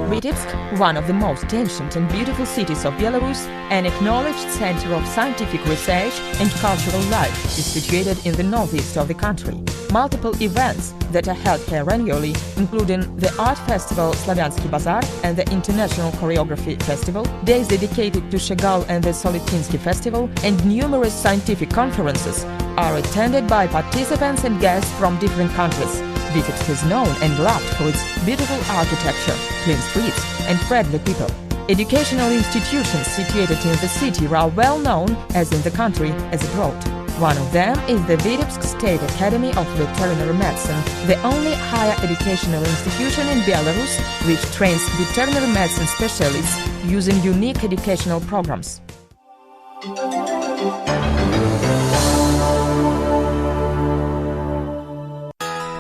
Vitebsk, one of the most ancient and beautiful cities of Belarus, an acknowledged center of scientific research and cultural life, is situated in the northeast of the country. Multiple events that are held here annually, including the art festival Slavyansky Bazaar and the International Choreography Festival, days dedicated to Chagall and the Solitinsky Festival, and numerous scientific conferences, are attended by participants and guests from different countries. Vitebsk is known and loved for its beautiful architecture, clean streets, and friendly people. Educational institutions situated in the city are well known as in the country as abroad. One of them is the Vitebsk State Academy of Veterinary Medicine, the only higher educational institution in Belarus which trains veterinary medicine specialists using unique educational programs.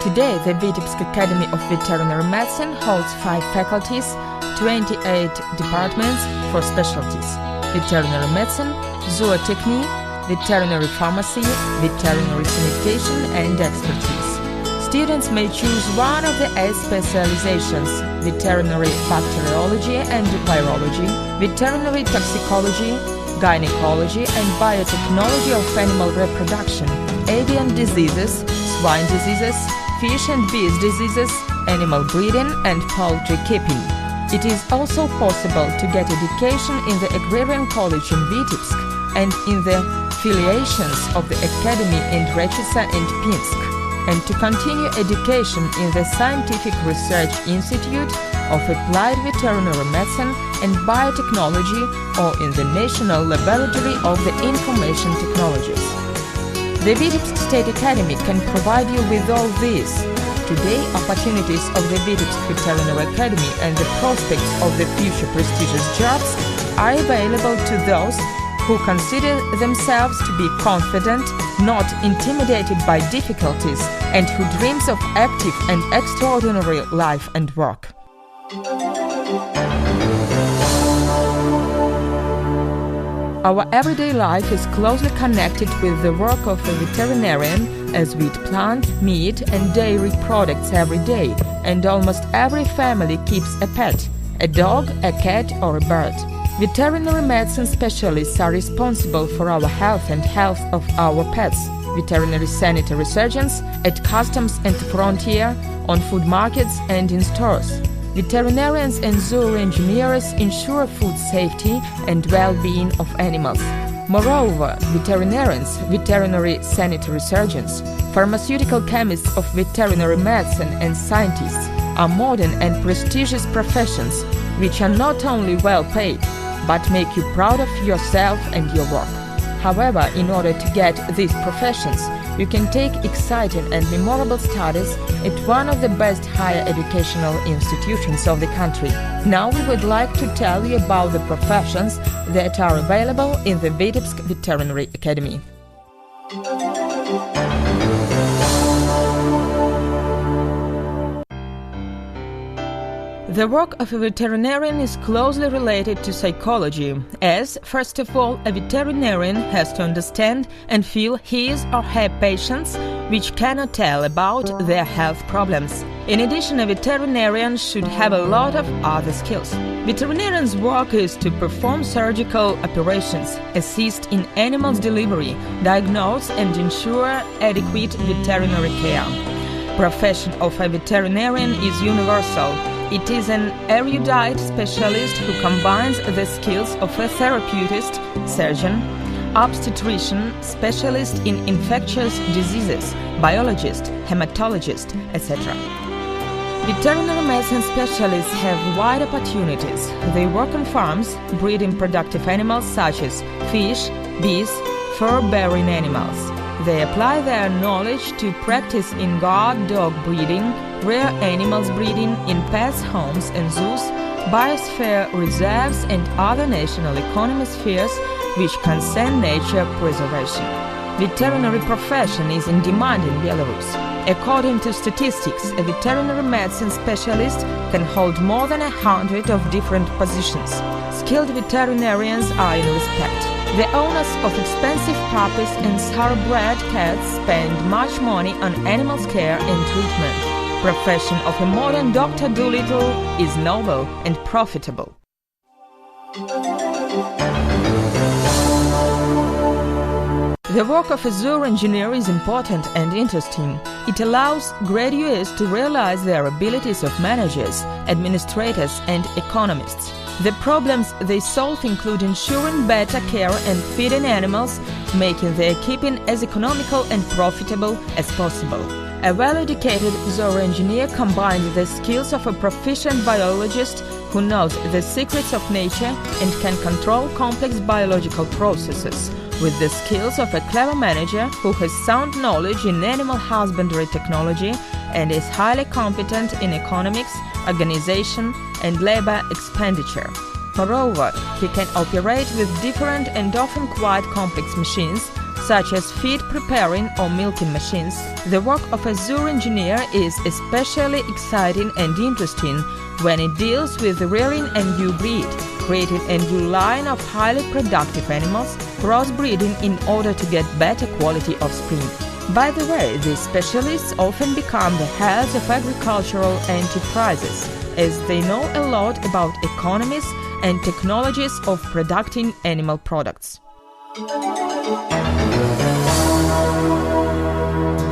Today, the Vitebsk Academy of Veterinary Medicine holds 5 faculties, 28 departments for specialties: veterinary medicine, zootechny, veterinary pharmacy, veterinary sanitation, and expertise. Students may choose one of the 8 specializations: veterinary bacteriology and virology, veterinary toxicology, gynecology, and biotechnology of animal reproduction, avian diseases, swine diseases, fish and bees diseases, animal breeding, and poultry keeping. It is also possible to get education in the Agrarian College in Vitebsk and in the filiations of the Academy in Rechica and Pinsk, and to continue education in the Scientific Research Institute of Applied Veterinary Medicine and Biotechnology or in the National Laboratory of the Information Technologies. The Vitebsk State Academy can provide you with all these. Today, opportunities of the Vitebsk Veterinary Academy and the prospects of the future prestigious jobs are available to those who consider themselves to be confident, not intimidated by difficulties, and who dreams of active and extraordinary life and work. Our everyday life is closely connected with the work of a veterinarian, as we eat plant, meat, and dairy products every day, and almost every family keeps a pet, a dog, a cat, or a bird. Veterinary medicine specialists are responsible for our health and health of our pets. Veterinary sanitary surgeons at customs and frontier, on food markets and in stores. Veterinarians and zooengineers ensure food safety and well-being of animals. Moreover, veterinarians, veterinary sanitary surgeons, pharmaceutical chemists of veterinary medicine and scientists are modern and prestigious professions which are not only well paid, but make you proud of yourself and your work. However, in order to get these professions, you can take exciting and memorable studies at one of the best higher educational institutions of the country. Now we would like to tell you about the professions that are available in the Vitebsk Veterinary Academy. The work of a veterinarian is closely related to psychology, as, first of all, a veterinarian has to understand and feel his or her patients, which cannot tell about their health problems. In addition, a veterinarian should have a lot of other skills. Veterinarians' work is to perform surgical operations, assist in animals' delivery, diagnose and ensure adequate veterinary care. Profession of a veterinarian is universal. It is an erudite specialist who combines the skills of a therapist, surgeon, obstetrician, specialist in infectious diseases, biologist, hematologist, etc. Veterinary medicine specialists have wide opportunities. They work on farms, breeding productive animals such as fish, bees, fur-bearing animals. They apply their knowledge to practice in guard dog breeding, rare animals breeding, in pets' homes and zoos, biosphere reserves and other national economy spheres which concern nature preservation. Veterinary profession is in demand in Belarus. According to statistics, a veterinary medicine specialist can hold more than 100 of different positions. skilled veterinarians are in respect. The owners of expensive puppies and thoroughbred cats spend much money on animals' care and treatment. Profession of a modern Dr. Dolittle is noble and profitable. The work of a zoo engineer is important and interesting. It allows graduates to realize their abilities of managers, administrators and economists. The problems they solve include ensuring better care and feeding animals, making their keeping as economical and profitable as possible. A well-educated zoo engineer combines the skills of a proficient biologist who knows the secrets of nature and can control complex biological processes, with the skills of a clever manager who has sound knowledge in animal husbandry technology and is highly competent in economics, organization and labor expenditure. Moreover, he can operate with different and often quite complex machines, such as feed preparing or milking machines. The work of a zoo engineer is especially exciting and interesting when it deals with rearing a new breed, creating a new line of highly productive animals, crossbreeding in order to get better quality offspring. By the way, these specialists often become the heads of agricultural enterprises, as they know a lot about economies and technologies of producing animal products.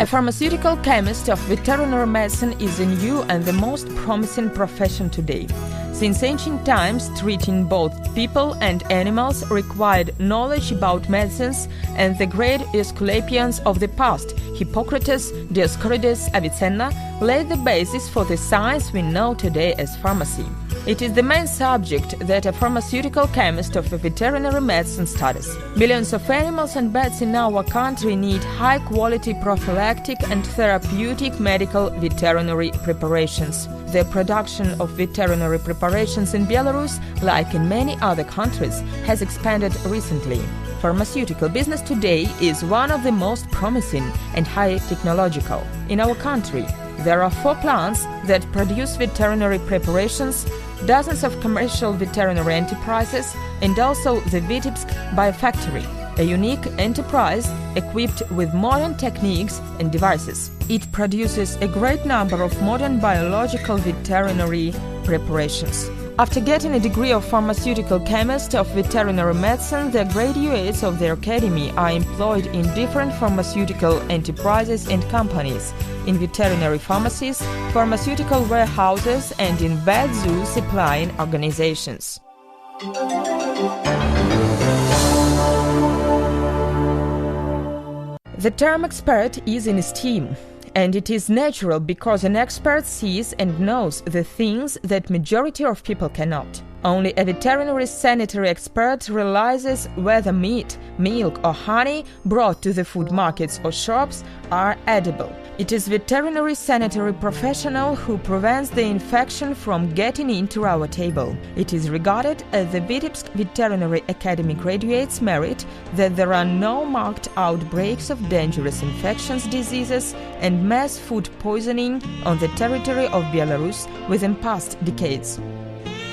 A pharmaceutical chemist of veterinary medicine is a new and the most promising profession today. Since ancient times, treating both people and animals required knowledge about medicines, and the great Aesculapians of the past, Hippocrates, Dioscorides, Avicenna, laid the basis for the science we know today as pharmacy. It is the main subject that a pharmaceutical chemist of veterinary medicine studies. Millions of animals and bats in our country need high-quality prophylactic and therapeutic medical veterinary preparations. The production of veterinary preparations in Belarus, like in many other countries, has expanded recently. Pharmaceutical business today is one of the most promising and high technological in our country. There are 4 plants that produce veterinary preparations, dozens of commercial veterinary enterprises, and also the Vitebsk Biofactory, a unique enterprise equipped with modern techniques and devices. It produces a great number of modern biological veterinary preparations. After getting a degree of pharmaceutical chemist of veterinary medicine, the graduates of the academy are employed in different pharmaceutical enterprises and companies, in veterinary pharmacies, pharmaceutical warehouses, and in vet zoo supplying organizations. The term expert is in esteem. And it is natural because an expert sees and knows the things that majority of people cannot. Only a veterinary sanitary expert realizes whether meat, milk or honey brought to the food markets or shops are edible. It is veterinary sanitary professional who prevents the infection from getting into our table. It is regarded as the Vitebsk Veterinary Academy graduates' merit that there are no marked outbreaks of dangerous infections, diseases and mass food poisoning on the territory of Belarus within past decades.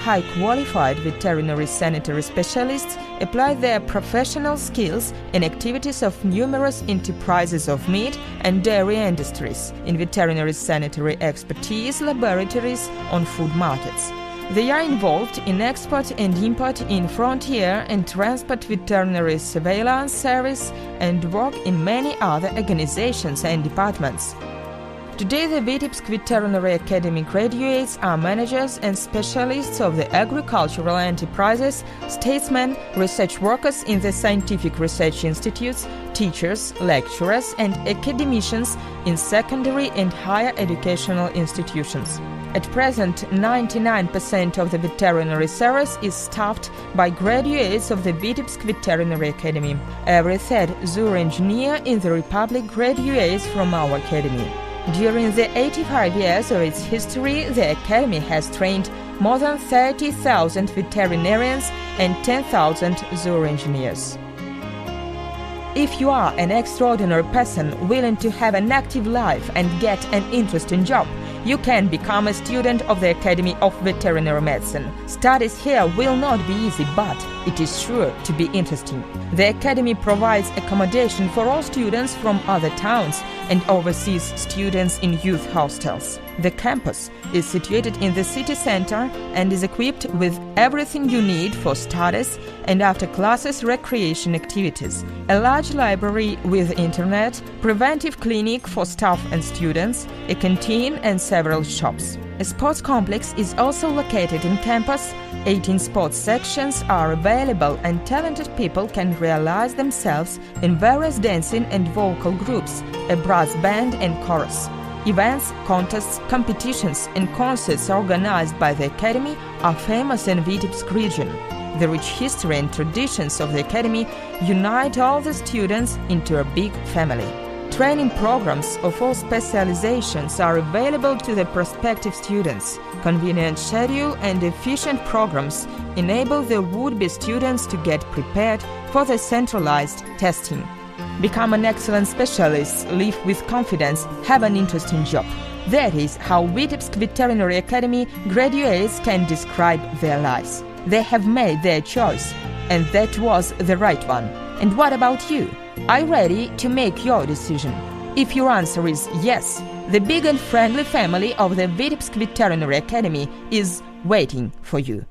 High-qualified veterinary sanitary specialists apply their professional skills in activities of numerous enterprises of meat and dairy industries, in veterinary sanitary expertise laboratories on food markets. They are involved in export and import in frontier and transport veterinary surveillance service and work in many other organizations and departments. Today, the Vitebsk Veterinary Academy graduates are managers and specialists of the agricultural enterprises, statesmen, research workers in the scientific research institutes, teachers, lecturers, and academicians in secondary and higher educational institutions. At present, 99% of the veterinary service is staffed by graduates of the Vitebsk Veterinary Academy. Every third zoo engineer in the Republic graduates from our academy. During the 85 years of its history, the Academy has trained more than 30,000 veterinarians and 10,000 zoo engineers. If you are an extraordinary person willing to have an active life and get an interesting job, you can become a student of the Academy of Veterinary Medicine. Studies here will not be easy, but it is sure to be interesting. The Academy provides accommodation for all students from other towns and overseas students in youth hostels. The campus is situated in the city center and is equipped with everything you need for studies and after-classes recreation activities. A large library with internet, preventive clinic for staff and students, a canteen and several shops. A sports complex is also located in campus. 18 sports sections are available and talented people can realize themselves in various dancing and vocal groups, a brass band and chorus. Events, contests, competitions and concerts organized by the Academy are famous in Vitebsk region. The rich history and traditions of the Academy unite all the students into a big family. Training programs of all specializations are available to the prospective students. Convenient schedule and efficient programs enable the would-be students to get prepared for the centralized testing. Become an excellent specialist, live with confidence, have an interesting job. That is how Vitebsk Veterinary Academy graduates can describe their lives. They have made their choice, and that was the right one. And what about you? Are you ready to make your decision? If your answer is yes, the big and friendly family of the Vitebsk Veterinary Academy is waiting for you.